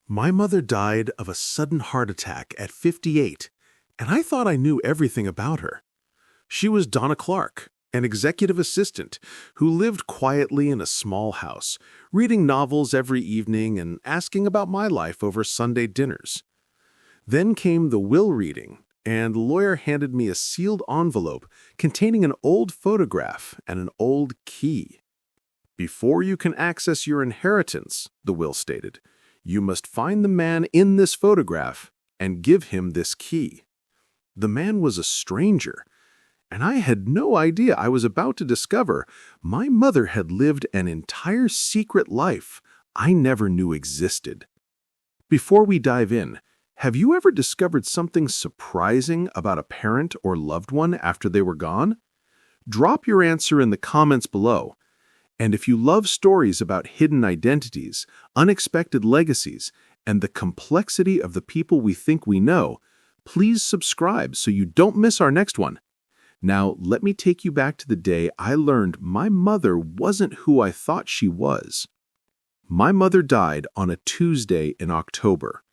My mother died of a sudden heart attack at 58, and I thought I knew everything about her. She was Donna Clarke, an executive assistant who lived quietly in a small house, reading novels every evening and asking about my life over Sunday dinners. Then came the will reading, and the lawyer handed me a sealed envelope containing an old photograph and an old key. "Before you can access your inheritance," the will stated, "you must find the man in this photograph and give him this key." The man was a stranger, and I had no idea I was about to discover my mother had lived an entire secret life I never knew existed. Before we dive in, have you ever discovered something surprising about a parent or loved one after they were gone? Drop your answer in the comments below. And if you love stories about hidden identities, unexpected legacies, and the complexity of the people we think we know, please subscribe so you don't miss our next one. Now, let me take you back to the day I learned my mother wasn't who I thought she was. My mother died on a Tuesday in October.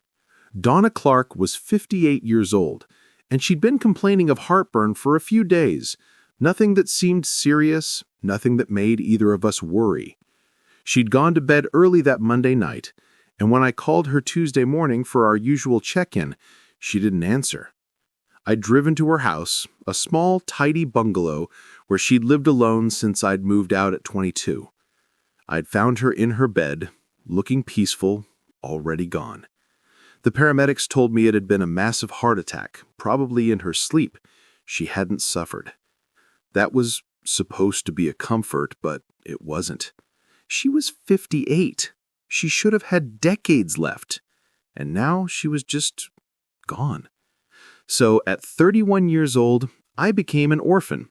Donna Clarke was 58 years old, and she'd been complaining of heartburn for a few days. Nothing that seemed serious, nothing that made either of us worry. She'd gone to bed early that Monday night, and when I called her Tuesday morning for our usual check-in, she didn't answer. I'd driven to her house, a small, tidy bungalow where she'd lived alone since I'd moved out at 22. I'd found her in her bed, looking peaceful, already gone. The paramedics told me it had been a massive heart attack, probably in her sleep. She hadn't suffered. That was supposed to be a comfort, but it wasn't. She was 58. She should have had decades left. And now she was just gone. So at 31 years old, I became an orphan.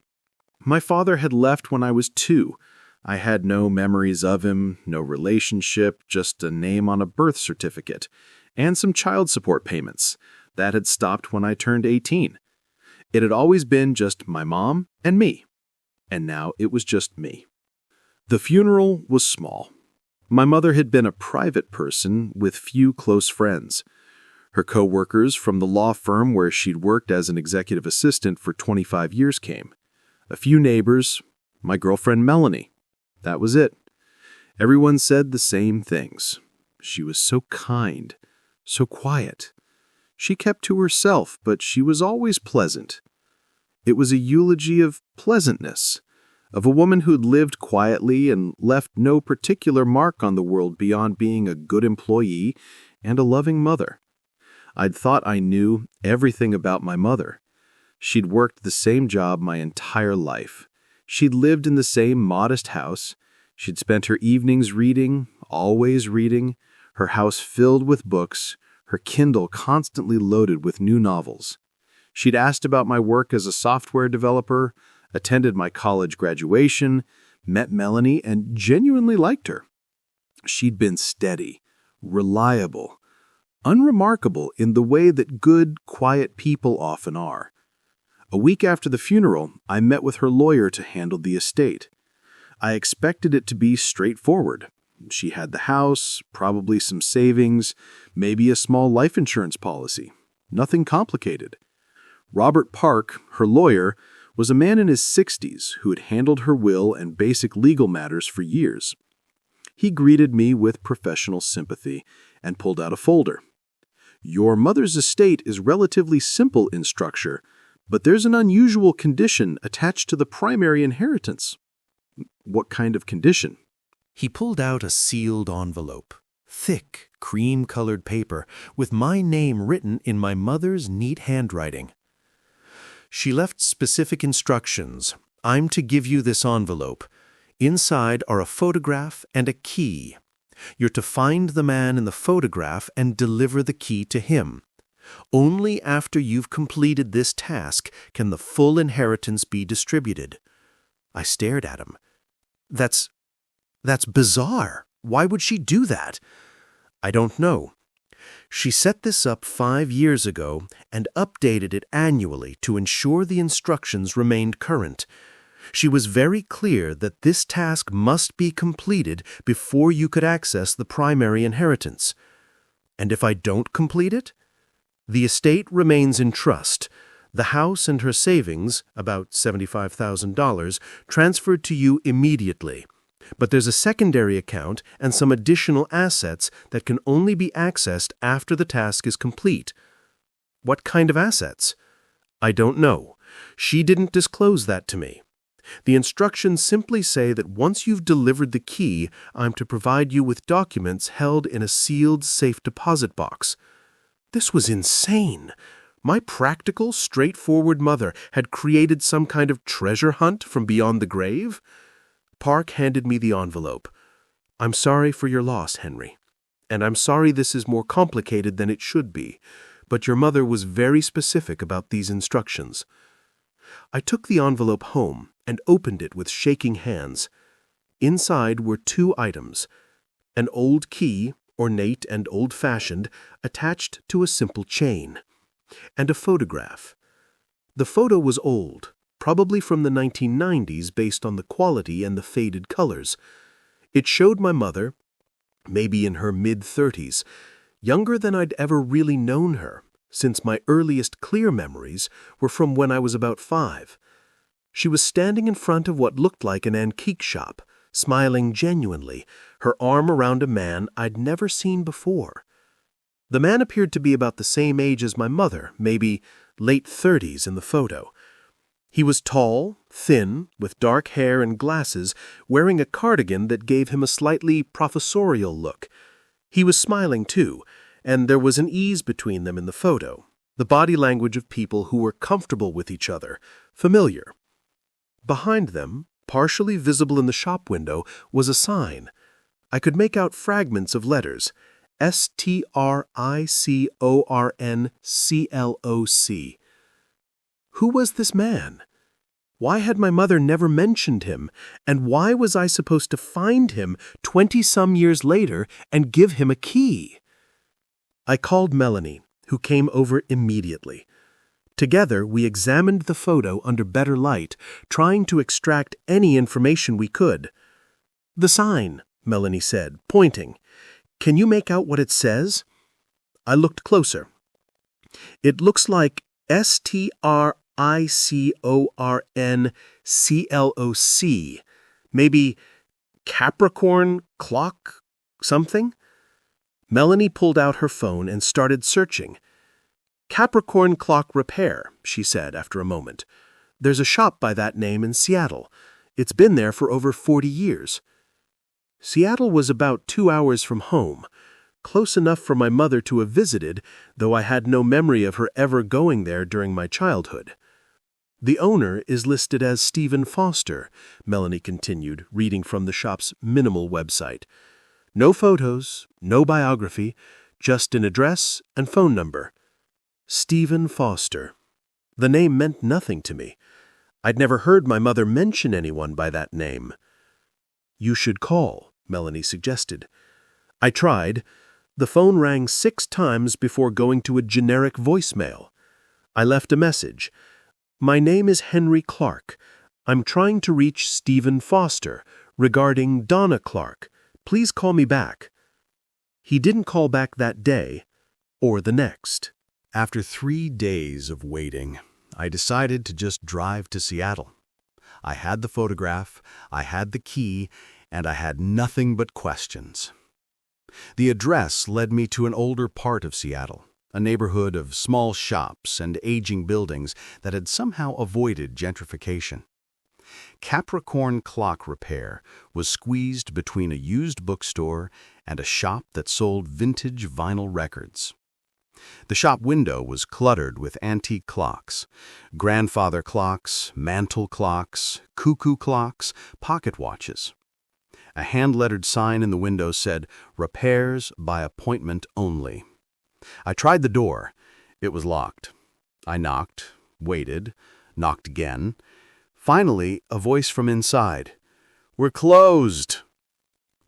My father had left when I was 2. I had no memories of him, no relationship, just a name on a birth certificate, and some child support payments. That had stopped when I turned 18. It had always been just my mom and me, and now it was just me. The funeral was small. My mother had been a private person with few close friends. Her co-workers from the law firm where she'd worked as an executive assistant for 25 years came. A few neighbors, my girlfriend Melanie. That was it. Everyone said the same things. She was so kind, so quiet. She kept to herself, but she was always pleasant. It was a eulogy of pleasantness, of a woman who'd lived quietly and left no particular mark on the world beyond being a good employee and a loving mother. I'd thought I knew everything about my mother. She'd worked the same job my entire life. She'd lived in the same modest house. She'd spent her evenings reading, always reading, her house filled with books, her Kindle constantly loaded with new novels. She'd asked about my work as a software developer, attended my college graduation, met Melanie, and genuinely liked her. She'd been steady, reliable, unremarkable in the way that good, quiet people often are. A week after the funeral, I met with her lawyer to handle the estate. I expected it to be straightforward. She had the house, probably some savings, maybe a small life insurance policy. Nothing complicated. Robert Park, her lawyer, was a man in his 60s who had handled her will and basic legal matters for years. He greeted me with professional sympathy and pulled out a folder. "Your mother's estate is relatively simple in structure, but there's an unusual condition attached to the primary inheritance." "What kind of condition?" He pulled out a sealed envelope, thick, cream-colored paper, with my name written in my mother's neat handwriting. She left specific instructions. "I'm to give you this envelope. Inside are a photograph and a key. You're to find the man in the photograph and deliver the key to him. Only after you've completed this task can the full inheritance be distributed." I stared at him. That's bizarre. Why would she do that? I don't know. She set this up 5 years ago and updated it annually to ensure the instructions remained current. She was very clear that this task must be completed before you could access the primary inheritance. And if I don't complete it? The estate remains in trust. The house and her savings, about $75,000, transferred to you immediately. But there's a secondary account and some additional assets that can only be accessed after the task is complete. What kind of assets? I don't know. She didn't disclose that to me. The instructions simply say that once you've delivered the key, I'm to provide you with documents held in a sealed safe deposit box. This was insane. My practical, straightforward mother had created some kind of treasure hunt from beyond the grave? Park handed me the envelope. I'm sorry for your loss, Henry. And I'm sorry this is more complicated than it should be, but your mother was very specific about these instructions. I took the envelope home and opened it with shaking hands. Inside were 2 items: an old key, ornate and old-fashioned, attached to a simple chain, and a photograph. The photo was old, probably from the 1990s based on the quality and the faded colors. It showed my mother, maybe in her mid-30s, younger than I'd ever really known her, since my earliest clear memories were from when I was about 5. She was standing in front of what looked like an antique shop, smiling genuinely, her arm around a man I'd never seen before. The man appeared to be about the same age as my mother, maybe late 30s in the photo. He was tall, thin, with dark hair and glasses, wearing a cardigan that gave him a slightly professorial look. He was smiling too, and there was an ease between them in the photo, the body language of people who were comfortable with each other, familiar. Behind them, partially visible in the shop window, was a sign. I could make out fragments of letters: STRICORNCLOC. Who was this man? Why had my mother never mentioned him, and why was I supposed to find him 20-some years later and give him a key? I called Melanie, who came over immediately. Together, we examined the photo under better light, trying to extract any information we could. "The sign," Melanie said, pointing. "Can you make out what it says?" I looked closer. "It looks like STRICORNCLOC. Maybe Capricorn Clock something?" Melanie pulled out her phone and started searching. "Capricorn Clock Repair," she said after a moment. "There's a shop by that name in Seattle. It's been there for over 40 years. Seattle was about 2 hours from home, close enough for my mother to have visited, though I had no memory of her ever going there during my childhood. "The owner is listed as Stephen Foster," Melanie continued, reading from the shop's minimal website. "No photos, no biography, just an address and phone number. Stephen Foster." The name meant nothing to me. I'd never heard my mother mention anyone by that name. "You should call," Melanie suggested. I tried. The phone rang 6 times before going to a generic voicemail. I left a message. "My name is Henry Clarke. I'm trying to reach Stephen Foster regarding Donna Clarke. Please call me back." He didn't call back that day or the next. After 3 days of waiting, I decided to just drive to Seattle. I had the photograph, I had the key, and I had nothing but questions. The address led me to an older part of Seattle, a neighborhood of small shops and aging buildings that had somehow avoided gentrification. Capricorn Clock Repair was squeezed between a used bookstore and a shop that sold vintage vinyl records. The shop window was cluttered with antique clocks, grandfather clocks, mantel clocks, cuckoo clocks, pocket watches. A hand-lettered sign in the window said, "Repairs by appointment only." I tried the door. It was locked. I knocked, waited, knocked again. Finally, a voice from inside. "We're closed."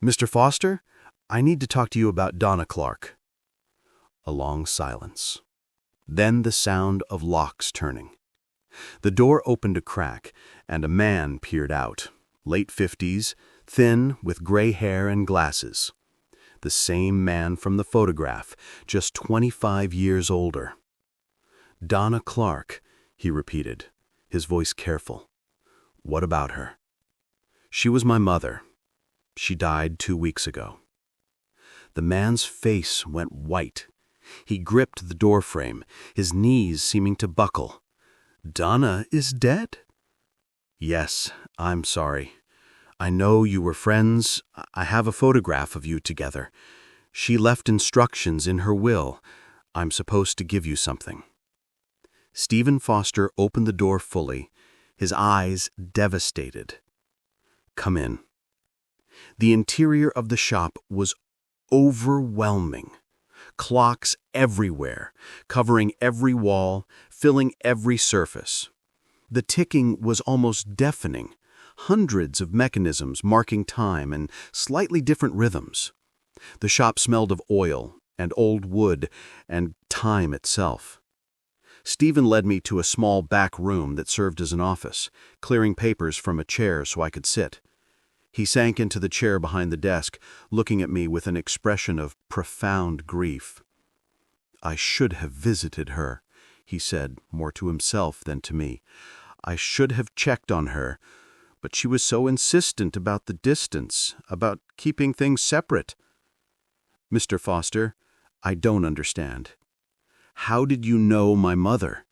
"Mr. Foster, I need to talk to you about Donna Clarke." A long silence. Then the sound of locks turning. The door opened a crack, and a man peered out, late 50s, thin, with gray hair and glasses. The same man from the photograph, just 25 years older. Donna Clarke, he repeated, his voice careful. What about her? She was my mother. She died 2 weeks ago. The man's face went white. He gripped the doorframe, his knees seeming to buckle. Donna is dead? Yes, I'm sorry. I know you were friends. I have a photograph of you together. She left instructions in her will. I'm supposed to give you something. Stephen Foster opened the door fully, his eyes devastated. Come in. The interior of the shop was overwhelming. Clocks everywhere, covering every wall, filling every surface. The ticking was almost deafening. Hundreds of mechanisms marking time and slightly different rhythms. The shop smelled of oil and old wood and time itself. Stephen led me to a small back room that served as an office, clearing papers from a chair so I could sit. He sank into the chair behind the desk, looking at me with an expression of profound grief. I should have visited her, he said, more to himself than to me. I should have checked on her, but she was so insistent about the distance, about keeping things separate. Mr. Foster, I don't understand. How did you know my mother?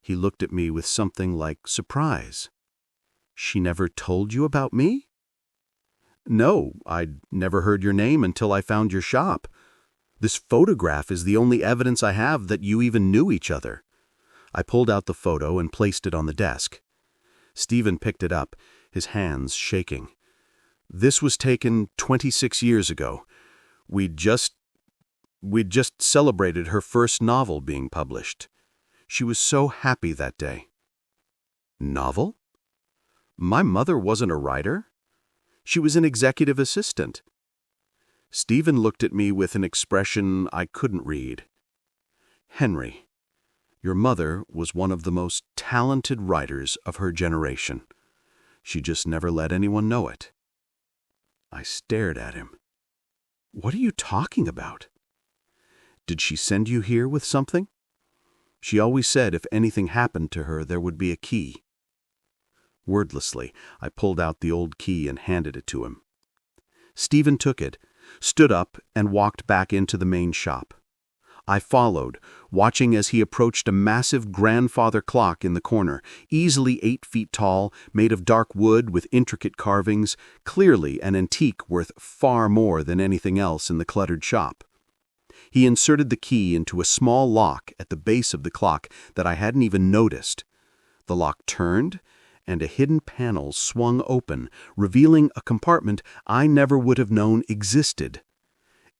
He looked at me with something like surprise. She never told you about me? No, I'd never heard your name until I found your shop. This photograph is the only evidence I have that you even knew each other. I pulled out the photo and placed it on the desk. Stephen picked it up, his hands shaking. This was taken 26 years ago. We'd just celebrated her first novel being published. She was so happy that day. Novel? My mother wasn't a writer. She was an executive assistant. Stephen looked at me with an expression I couldn't read. Henry, your mother was one of the most talented writers of her generation. She just never let anyone know it. I stared at him. What are you talking about? Did she send you here with something? She always said if anything happened to her, there would be a key. Wordlessly, I pulled out the old key and handed it to him. Stephen took it, stood up, and walked back into the main shop. I followed, watching as he approached a massive grandfather clock in the corner, easily 8 feet tall, made of dark wood with intricate carvings, clearly an antique worth far more than anything else in the cluttered shop. He inserted the key into a small lock at the base of the clock that I hadn't even noticed. The lock turned, and a hidden panel swung open, revealing a compartment I never would have known existed.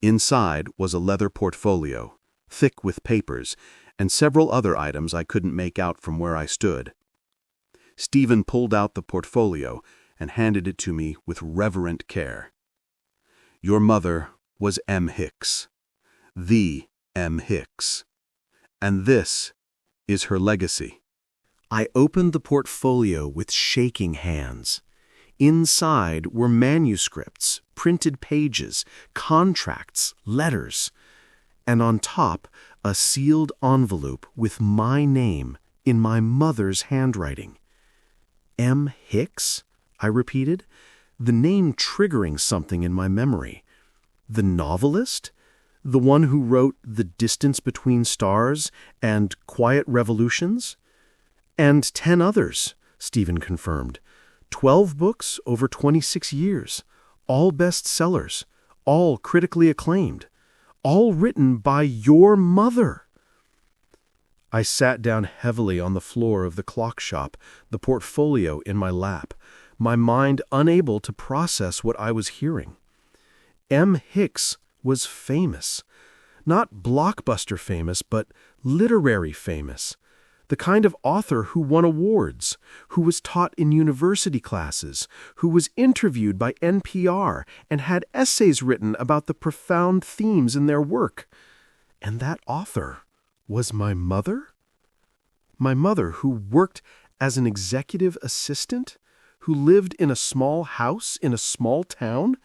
Inside was a leather portfolio, thick with papers, and several other items I couldn't make out from where I stood. Stephen pulled out the portfolio and handed it to me with reverent care. Your mother was M. Hicks. The M. Hicks. And this is her legacy. I opened the portfolio with shaking hands. Inside were manuscripts, printed pages, contracts, letters, and on top a sealed envelope with my name in my mother's handwriting. M. Hicks? I repeated, the name triggering something in my memory. The novelist? The one who wrote The Distance Between Stars and Quiet Revolutions? And 10 others, Stephen confirmed. 12 books over 26 years, all bestsellers, all critically acclaimed, all written by your mother. I sat down heavily on the floor of the clock shop, the portfolio in my lap, my mind unable to process what I was hearing. M. Hicks was famous. Not blockbuster famous, but literary famous. The kind of author who won awards, who was taught in university classes, who was interviewed by NPR and had essays written about the profound themes in their work. And that author was my mother? My mother, who worked as an executive assistant, who lived in a small house in a small town,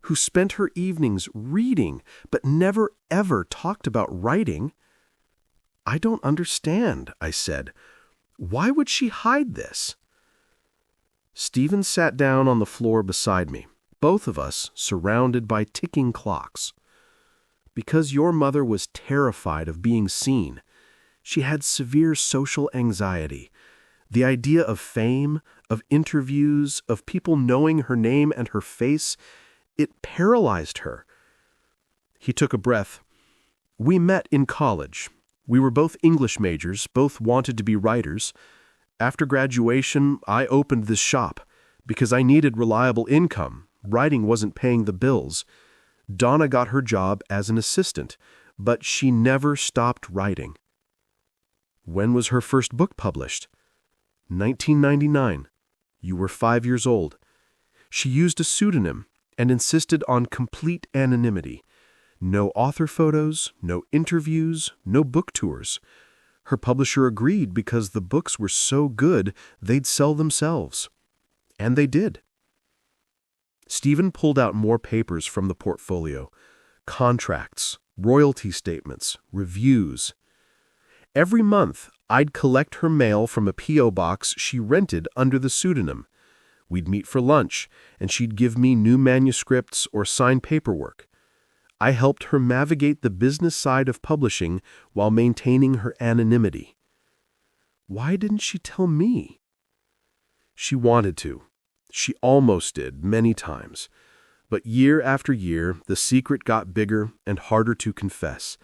who spent her evenings reading but never ever talked about writing. I don't understand, I said. Why would she hide this? Stephen sat down on the floor beside me, both of us surrounded by ticking clocks. Because your mother was terrified of being seen. She had severe social anxiety. The idea of fame, of interviews, of people knowing her name and her face, it paralyzed her. He took a breath. We met in college. We were both English majors, both wanted to be writers. After graduation, I opened this shop because I needed reliable income. Writing wasn't paying the bills. Donna got her job as an assistant, but she never stopped writing. When was her first book published? 1999. You were 5 years old. She used a pseudonym and insisted on complete anonymity. No author photos, no interviews, no book tours. Her publisher agreed because the books were so good they'd sell themselves. And they did. Stephen pulled out more papers from the portfolio. Contracts, royalty statements, reviews. Every month, I'd collect her mail from a P.O. box she rented under the pseudonym. We'd meet for lunch, and she'd give me new manuscripts or sign paperwork. I helped her navigate the business side of publishing while maintaining her anonymity. Why didn't she tell me? She wanted to. She almost did, many times. But year after year, the secret got bigger and harder to confess.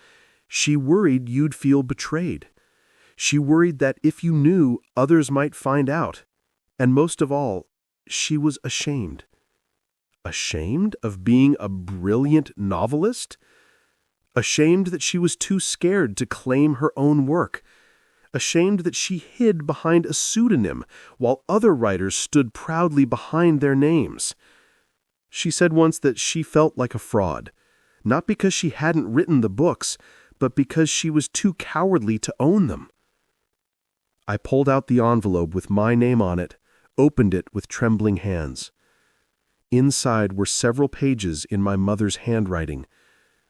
She worried you'd feel betrayed. She worried that if you knew, others might find out. And most of all, she was ashamed. Ashamed of being a brilliant novelist? Ashamed that she was too scared to claim her own work. Ashamed that she hid behind a pseudonym while other writers stood proudly behind their names. She said once that she felt like a fraud, not because she hadn't written the books, but because she was too cowardly to own them. I pulled out the envelope with my name on it, opened it with trembling hands. Inside were several pages in my mother's handwriting.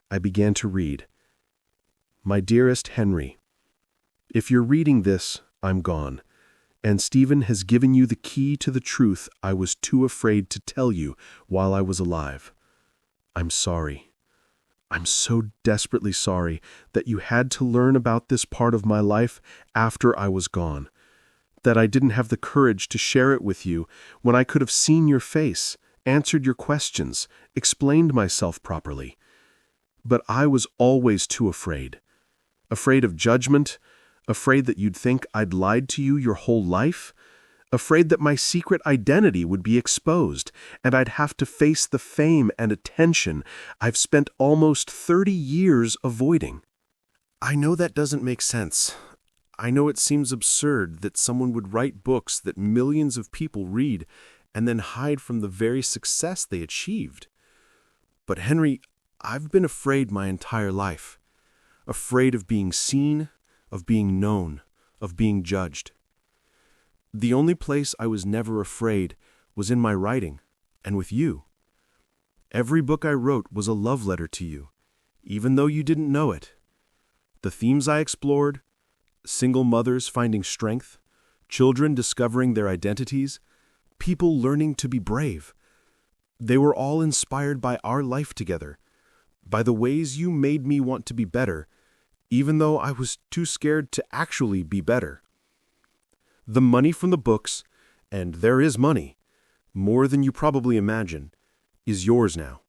I began to read. My dearest Henry, if you're reading this, I'm gone, and Stephen has given you the key to the truth I was too afraid to tell you while I was alive. I'm sorry. I'm so desperately sorry that you had to learn about this part of my life after I was gone, that I didn't have the courage to share it with you when I could have seen your face, answered your questions, explained myself properly. But I was always too afraid. Afraid of judgment, afraid that you'd think I'd lied to you your whole life, afraid that my secret identity would be exposed and I'd have to face the fame and attention I've spent almost 30 years avoiding. I know that doesn't make sense. I know it seems absurd that someone would write books that millions of people read and then hide from the very success they achieved. But Henry, I've been afraid my entire life. Afraid of being seen, of being known, of being judged. The only place I was never afraid was in my writing, and with you. Every book I wrote was a love letter to you, even though you didn't know it. The themes I explored, single mothers finding strength, children discovering their identities, people learning to be brave. They were all inspired by our life together, by the ways you made me want to be better, even though I was too scared to actually be better. The money from the books, and there is money, more than you probably imagine, is yours now.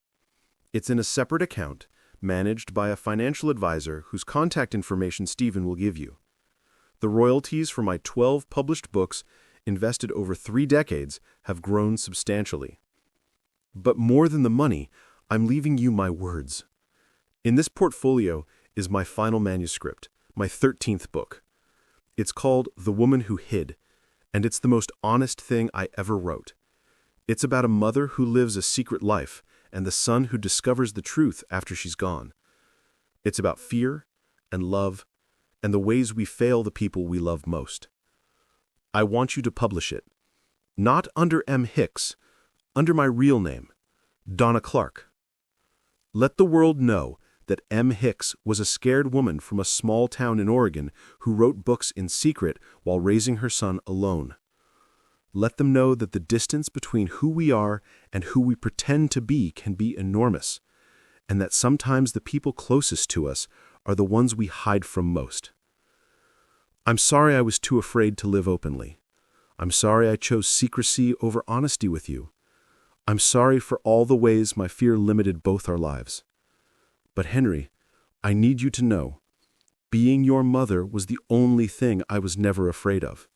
It's in a separate account, managed by a financial advisor whose contact information Stephen will give you. The royalties for my 12 published books, invested over 3 decades, have grown substantially. But more than the money, I'm leaving you my words. In this portfolio is my final manuscript, my 13th book. It's called The Woman Who Hid, and it's the most honest thing I ever wrote. It's about a mother who lives a secret life and the son who discovers the truth after she's gone. It's about fear and love and the ways we fail the people we love most. I want you to publish it. Not under M. Hicks, under my real name, Donna Clarke. Let the world know that M. Hicks was a scared woman from a small town in Oregon who wrote books in secret while raising her son alone. Let them know that the distance between who we are and who we pretend to be can be enormous, and that sometimes the people closest to us are the ones we hide from most. I'm sorry I was too afraid to live openly. I'm sorry I chose secrecy over honesty with you. I'm sorry for all the ways my fear limited both our lives. But Henry, I need you to know, being your mother was the only thing I was never afraid of.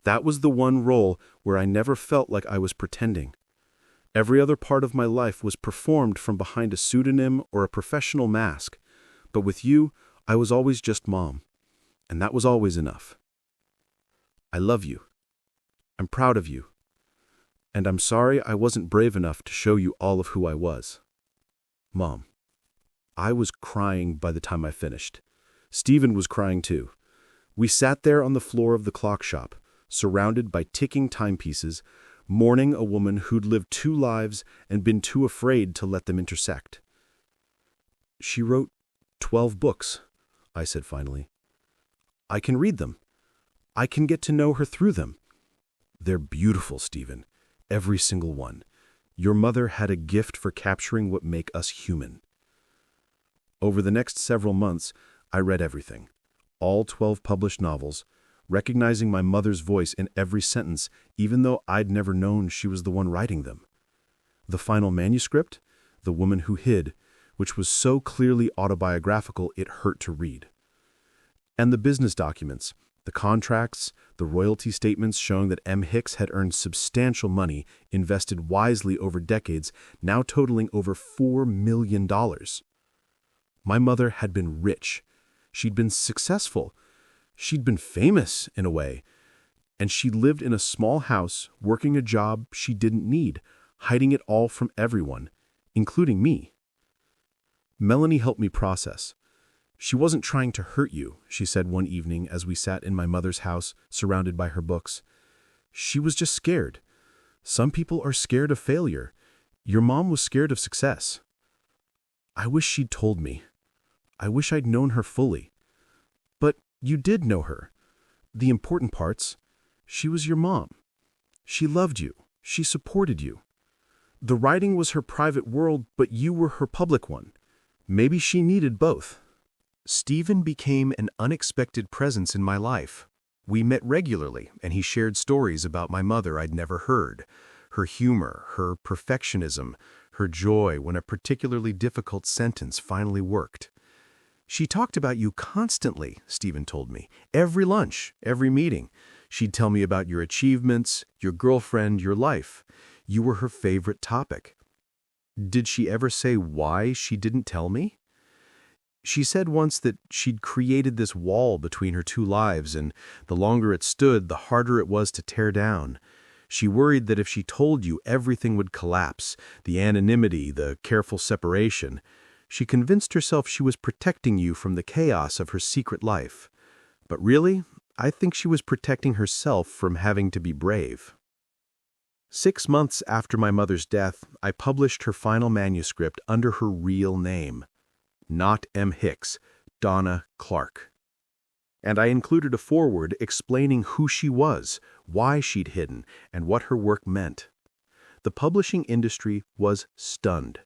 That was the one role where I never felt like I was pretending. Every other part of my life was performed from behind a pseudonym or a professional mask, but with you, I was always just Mom, and that was always enough. I love you. I'm proud of you. And I'm sorry I wasn't brave enough to show you all of who I was. Mom. I was crying by the time I finished. Stephen was crying too. We sat there on the floor of the clock shop, surrounded by ticking timepieces, mourning a woman who'd lived 2 lives and been too afraid to let them intersect. She wrote 12 books, I said finally. I can read them. I can get to know her through them. They're beautiful, Stephen. Every single one. Your mother had a gift for capturing what make us human. Over the next several months, I read everything. All 12 published novels, recognizing my mother's voice in every sentence, even though I'd never known she was the one writing them. The final manuscript, The Woman Who Hid, which was so clearly autobiographical it hurt to read. And the business documents, the contracts, the royalty statements showing that M. Hicks had earned substantial money, invested wisely over decades, now totaling over $4 million. My mother had been rich. She'd been successful. She'd been famous, in a way. And she lived in a small house, working a job she didn't need, hiding it all from everyone, including me. Melanie helped me process. She wasn't trying to hurt you, she said one evening as we sat in my mother's house, surrounded by her books. She was just scared. Some people are scared of failure. Your mom was scared of success. I wish she'd told me. I wish I'd known her fully. But you did know her. The important parts. She was your mom. She loved you. She supported you. The writing was her private world, but you were her public one. Maybe she needed both. Stephen became an unexpected presence in my life. We met regularly, and he shared stories about my mother I'd never heard. Her humor, her perfectionism, her joy when a particularly difficult sentence finally worked. She talked about you constantly, Stephen told me. Every lunch, every meeting. She'd tell me about your achievements, your girlfriend, your life. You were her favorite topic. Did she ever say why she didn't tell me? She said once that she'd created this wall between her 2 lives, and the longer it stood, the harder it was to tear down. She worried that if she told you, everything would collapse, the anonymity, the careful separation. She convinced herself she was protecting you from the chaos of her secret life. But really, I think she was protecting herself from having to be brave. 6 months after my mother's death, I published her final manuscript under her real name. Not M. Hicks, Donna Clarke. And I included a foreword explaining who she was, why she'd hidden, and what her work meant. The publishing industry was stunned.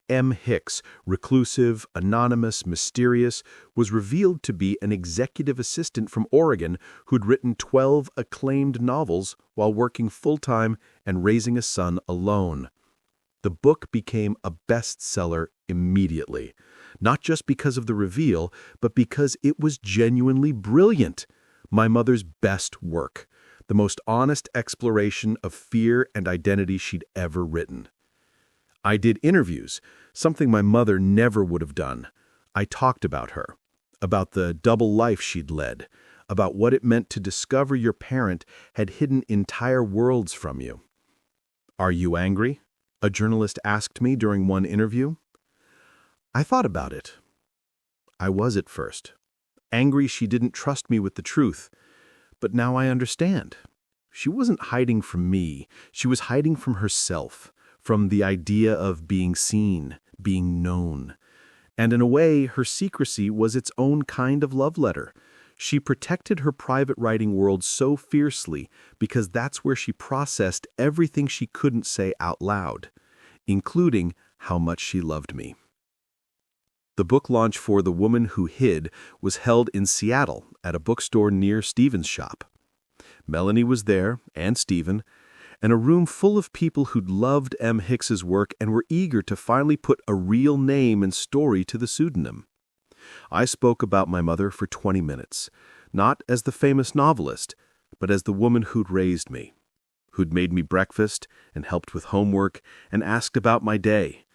M. Hicks, reclusive, anonymous, mysterious, was revealed to be an executive assistant from Oregon who'd written 12 acclaimed novels while working full-time and raising a son alone. The book became a bestseller immediately, not just because of the reveal, but because it was genuinely brilliant. My mother's best work, the most honest exploration of fear and identity she'd ever written. I did interviews, something my mother never would have done. I talked about her, about the double life she'd led, about what it meant to discover your parent had hidden entire worlds from you. "Are you angry?" a journalist asked me during one interview. I thought about it. I was at first. Angry she didn't trust me with the truth. But now I understand. She wasn't hiding from me. She was hiding from herself, from the idea of being seen, being known. And in a way, her secrecy was its own kind of love letter. She protected her private writing world so fiercely because that's where she processed everything she couldn't say out loud, including how much she loved me. The book launch for The Woman Who Hid was held in Seattle at a bookstore near Stephen's shop. Melanie was there, and Stephen, and a room full of people who'd loved M. Hicks's work and were eager to finally put a real name and story to the pseudonym. I spoke about my mother for 20 minutes, not as the famous novelist, but as the woman who'd raised me, who'd made me breakfast and helped with homework and asked about my day,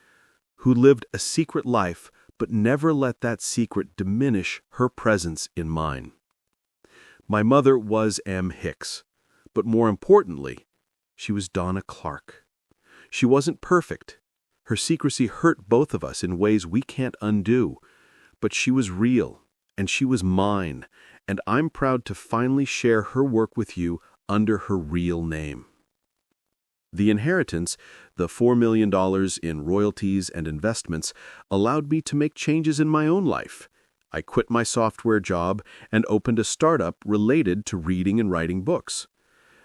who lived a secret life but never let that secret diminish her presence in mine. My mother was M. Hicks, but more importantly, she was Donna Clarke. She wasn't perfect. Her secrecy hurt both of us in ways we can't undo, but she was real, and she was mine, and I'm proud to finally share her work with you under her real name. The inheritance, the $4 million in royalties and investments, allowed me to make changes in my own life. I quit my software job and opened a startup related to reading and writing books.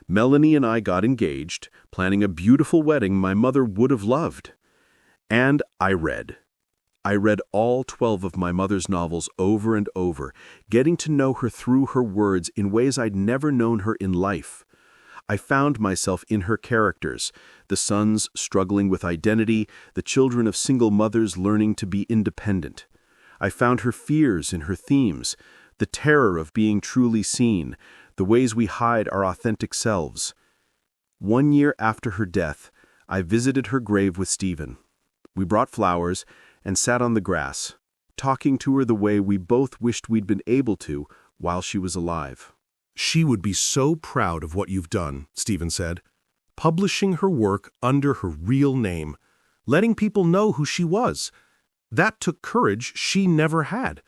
Melanie and I got engaged, planning a beautiful wedding my mother would have loved. And I read. I read all 12 of my mother's novels over and over, getting to know her through her words in ways I'd never known her in life. I found myself in her characters, the sons struggling with identity, the children of single mothers learning to be independent. I found her fears in her themes, the terror of being truly seen, the ways we hide our authentic selves. 1 year after her death, I visited her grave with Stephen. We brought flowers and sat on the grass, talking to her the way we both wished we'd been able to while she was alive. She would be so proud of what you've done, Stephen said. Publishing her work under her real name, letting people know who she was. That took courage she never had.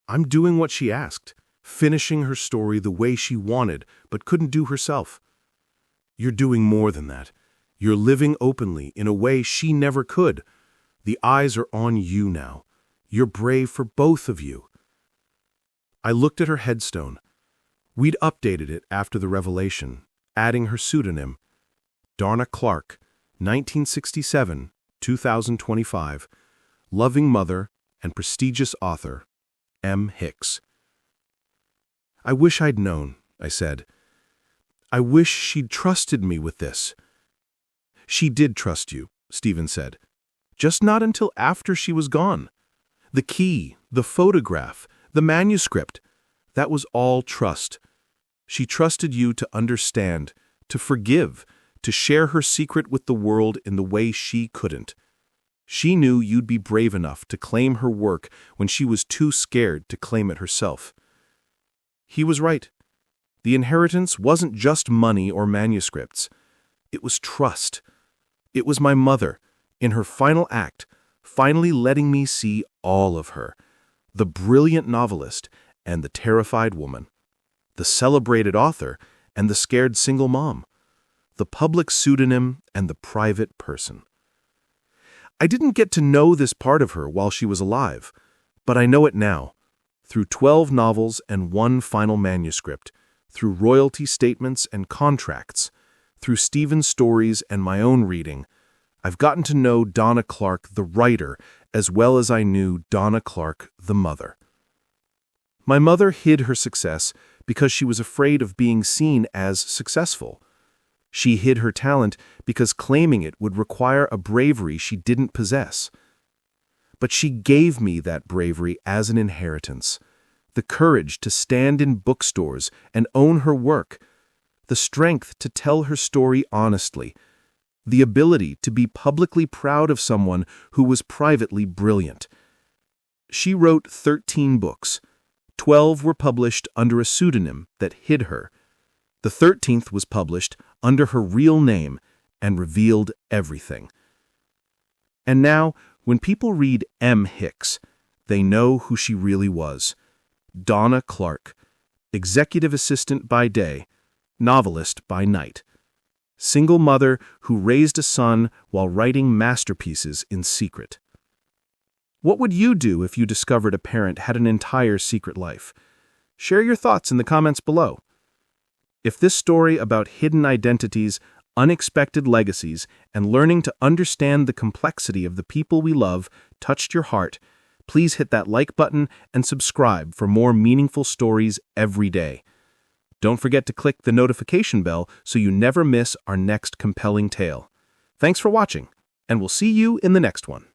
I'm doing what she asked, finishing her story the way she wanted but couldn't do herself. You're doing more than that. You're living openly in a way she never could. The eyes are on you now. You're brave for both of you. I looked at her headstone. We'd updated it after the revelation, adding her pseudonym, Donna Clarke, 1967-2025, loving mother and prestigious author, M. Hicks. I wish I'd known, I said. I wish she'd trusted me with this. She did trust you, Stephen said, just not until after she was gone. The key, the photograph, the manuscript, that was all trust. She trusted you to understand, to forgive, to share her secret with the world in the way she couldn't. She knew you'd be brave enough to claim her work when she was too scared to claim it herself. He was right. The inheritance wasn't just money or manuscripts. It was trust. It was my mother, in her final act, finally letting me see all of her, the brilliant novelist and the terrified woman, the celebrated author and the scared single mom, the public pseudonym and the private person. I didn't get to know this part of her while she was alive, but I know it now, through 12 novels and 1 final manuscript, through royalty statements and contracts, through Stephen's stories and my own reading. I've gotten to know Donna Clarke, the writer, as well as I knew Donna Clarke, the mother. My mother hid her success because she was afraid of being seen as successful. She hid her talent because claiming it would require a bravery she didn't possess. But she gave me that bravery as an inheritance, the courage to stand in bookstores and own her work, the strength to tell her story honestly, the ability to be publicly proud of someone who was privately brilliant. She wrote 13 books. 12 were published under a pseudonym that hid her. The 13th was published under her real name and revealed everything. And now, when people read M. Hicks, they know who she really was. Donna Clarke, executive assistant by day, novelist by night. single mother who raised a son while writing masterpieces in secret. What would you do if you discovered a parent had an entire secret life? Share your thoughts in the comments below. If this story about hidden identities, unexpected legacies, and learning to understand the complexity of the people we love touched your heart, please hit that like button and subscribe for more meaningful stories every day. Don't forget to click the notification bell so you never miss our next compelling tale. Thanks for watching, and we'll see you in the next one.